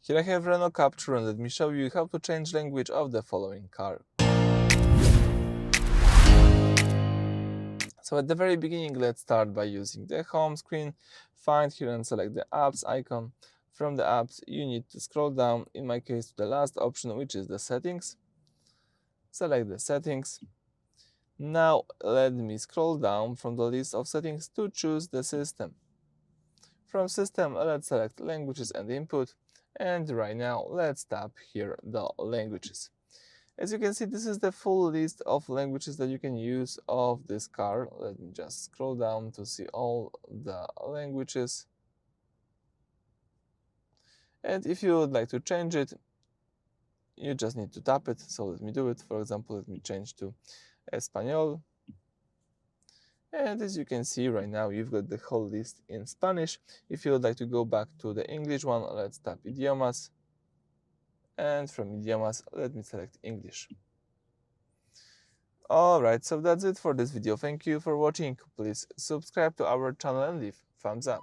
Here I have Renault Captur, and let me show you how to change language of the following car. So at the very beginning, let's start by using the home screen. Find here and select the apps icon. From the apps, you need to scroll down, in my case to the last option, which is the settings. Select the settings. Now let me scroll down from the list of settings to choose the system. From system, let's select languages and input. And right now, let's tap here the languages. As you can see, this is the full list of languages that you can use of this car. Let me just scroll down to see all the languages. And if you would like to change it, you just need to tap it. So let me do it. For example, let me change to Español. And as you can see right now, you've got the whole list in Spanish. If you would like to go back to the English one, let's tap idiomas. And from idiomas, let me select English. Alright, so that's it for this video. Thank you for watching. Please subscribe to our channel and leave thumbs up.